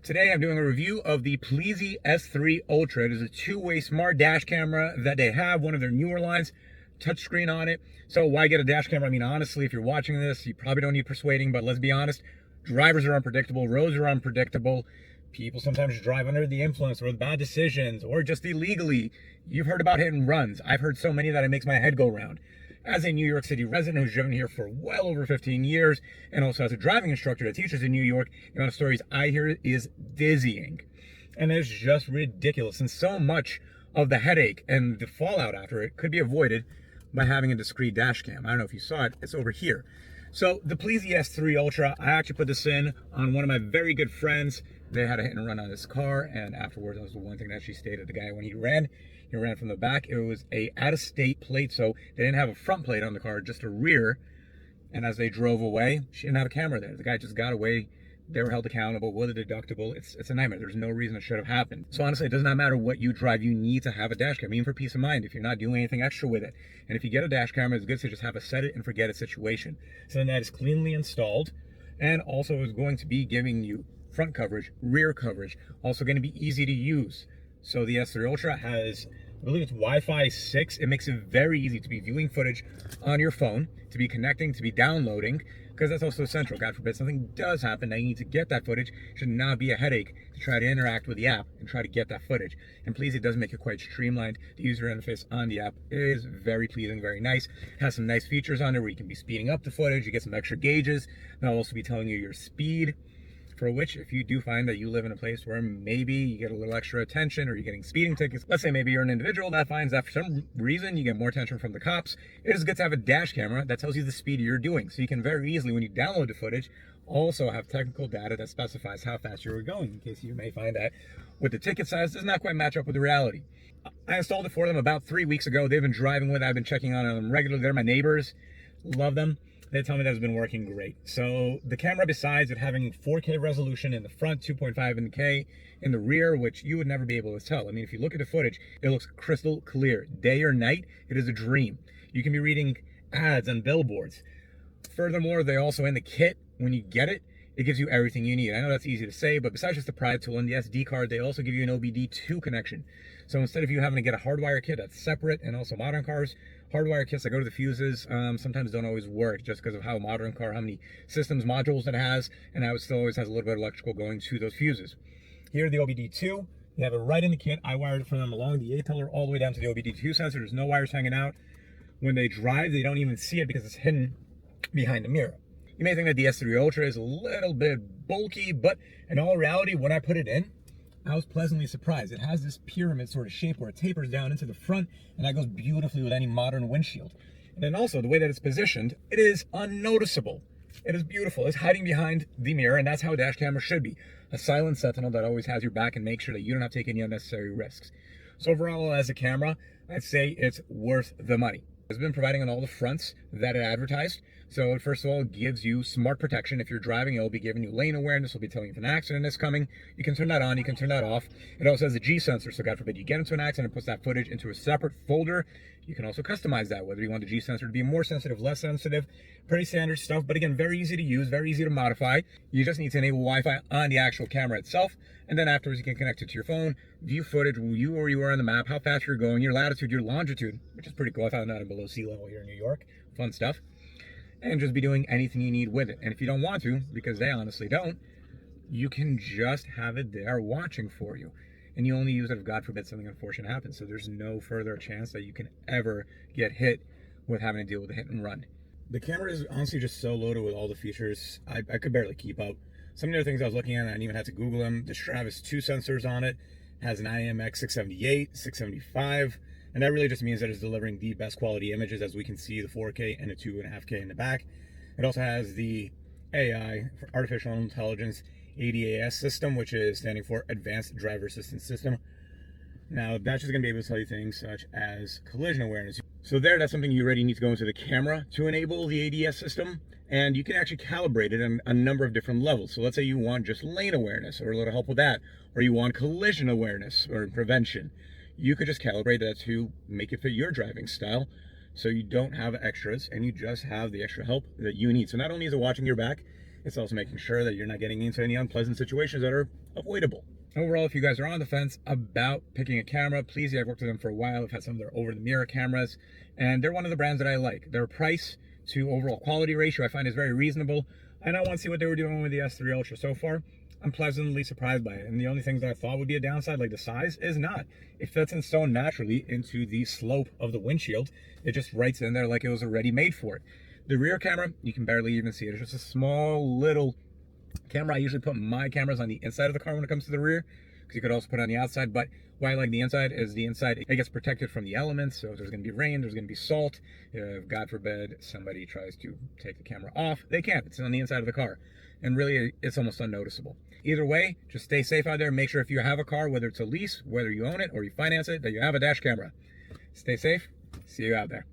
Today I'm doing a review of the Pelsee S3 Ultra. It is a two-way smart dash camera that they have, one of their newer lines, touchscreen on it. So why get a dash camera? I mean, honestly, if you're watching this, you probably don't need persuading, but let's be honest, drivers are unpredictable, roads are unpredictable. People sometimes drive under the influence or with bad decisions or just illegally. You've heard about hit and runs. I've heard so many that it makes my head go round. As a New York City resident who's driven here for well over 15 years, and also as a driving instructor that teaches in New York, the amount of stories I hear is dizzying. And it's just ridiculous. And so much of the headache and the fallout after it could be avoided by having a discrete dash cam. I don't know if you saw it, it's over here. So the Pelsee S3 Ultra, I actually put this in on one of my very good friends. They had a hit and run on this car, and afterwards, that was the one thing that she stated. The guy, when he ran from the back. It was a out-of-state plate, so they didn't have a front plate on the car, just a rear. And as they drove away, she didn't have a camera there. The guy just got away. They were held accountable with a deductible. It's a nightmare. There's no reason it should have happened. So honestly, it does not matter what you drive. You need to have a dash cam, even for peace of mind, if you're not doing anything extra with it. And if you get a dash camera, it's good to just have a set it and forget it situation. Something that is cleanly installed and also is going to be giving you front coverage, rear coverage, also going to be easy to use. So the S3 Ultra has, I believe it's Wi-Fi 6. It makes it very easy to be viewing footage on your phone, to be connecting, to be downloading, because that's also essential. God forbid something does happen that you need to get that footage. It should not be a headache to try to interact with the app and try to get that footage. And Pelsee does make it quite streamlined. The user interface on the app is very pleasing, very nice. It has some nice features on there where you can be speeding up the footage. You get some extra gauges. They'll also be telling you your speed, for which, if you do find that you live in a place where maybe you get a little extra attention or you're getting speeding tickets, let's say maybe you're an individual that finds that for some reason you get more attention from the cops, it is good to have a dash camera that tells you the speed you're doing. So you can very easily, when you download the footage, also have technical data that specifies how fast you're going, in case you may find that with the ticket size does not quite match up with the reality. I installed it for them about 3 weeks ago. They've been driving with it. I've been checking on them regularly. They're my neighbors. Love them. They tell me that it's been working great. So the camera, besides it having 4K resolution in the front, 2.5 in the K in the rear, which you would never be able to tell. I mean, if you look at the footage, it looks crystal clear. Day or night, it is a dream. You can be reading ads on billboards. Furthermore, they also, in the kit, when you get it, it gives you everything you need. I know that's easy to say, but besides just the Pride tool and the SD card, they also give you an OBD2 connection. So instead of you having to get a hardwire kit that's separate, and also modern cars, hardwire kits that go to the fuses sometimes don't always work just because of how modern car, how many systems modules it has, and how it still always has a little bit of electrical going to those fuses. Here, the OBD2, you have it right in the kit. I wired it for them along the A-pillar all the way down to the OBD2 sensor. There's no wires hanging out. When they drive, they don't even see it because it's hidden behind the mirror. You may think that the S3 Ultra is a little bit bulky, but in all reality, when I put it in, I was pleasantly surprised. It has this pyramid sort of shape where it tapers down into the front, and that goes beautifully with any modern windshield. And then also, the way that it's positioned, it is unnoticeable. It is beautiful. It's hiding behind the mirror, and that's how a dash camera should be. A silent sentinel that always has your back and makes sure that you don't have to take any unnecessary risks. So overall, as a camera, I'd say it's worth the money. It's been providing on all the fronts that it advertised. So first of all, it gives you smart protection. If you're driving, it'll be giving you lane awareness. It'll be telling you if an accident is coming. You can turn that on, you can turn that off. It also has a G sensor, so God forbid you get into an accident, it puts that footage into a separate folder. You can also customize that, whether you want the G sensor to be more sensitive, less sensitive. Pretty standard stuff, but again, very easy to use, very easy to modify. You just need to enable Wi-Fi on the actual camera itself, and then afterwards you can connect it to your phone, view footage, where you are on the map, how fast you're going, your latitude, your longitude, which is pretty cool. I found that below sea level here in New York. Fun stuff. And just be doing anything you need with it. And if you don't want to, because they honestly don't, you can just have it there watching for you. And you only use it if, God forbid, something unfortunate happens. So there's no further chance that you can ever get hit with having to deal with a hit and run. The camera is honestly just so loaded with all the features, I could barely keep up. Some of the other things I was looking at, I didn't even have to Google them. The STARVIS 2 sensors on it, has an IMX678, 675, and that really just means that it's delivering the best quality images, as we can see the 4K and the 2.5K in the back. It also has the AI, Artificial Intelligence, ADAS system, which is standing for Advanced Driver Assistance System. Now, that's just going to be able to tell you things such as collision awareness. So that's something you already need to go into the camera to enable the ADS system, and you can actually calibrate it on a number of different levels. So let's say you want just lane awareness or a little help with that, or you want collision awareness or prevention. You could just calibrate that to make it fit your driving style, so you don't have extras and you just have the extra help that you need. So not only is it watching your back, It's also making sure that you're not getting into any unpleasant situations that are avoidable. Overall, if you guys are on the fence about picking a camera, Pelsee, I've worked with them for a while. I've had some of their over-the-mirror cameras, and they're one of the brands that I like. Their price to overall quality ratio I find is very reasonable, and I want to see what they were doing with the S3 Ultra. So far, I'm pleasantly surprised by it, and the only things that I thought would be a downside, like the size, is not. It fits in stone naturally into the slope of the windshield. It just writes in there like it was already made for it. The rear camera, you can barely even see it. It's just a small little camera. I usually put my cameras on the inside of the car when it comes to the rear, because you could also put it on the outside. But why I like the inside is the inside, it gets protected from the elements. So if there's going to be rain, there's going to be salt. If, God forbid, somebody tries to take the camera off, they can't. It's on the inside of the car. And really, it's almost unnoticeable. Either way, just stay safe out there. Make sure if you have a car, whether it's a lease, whether you own it or you finance it, that you have a dash camera. Stay safe. See you out there.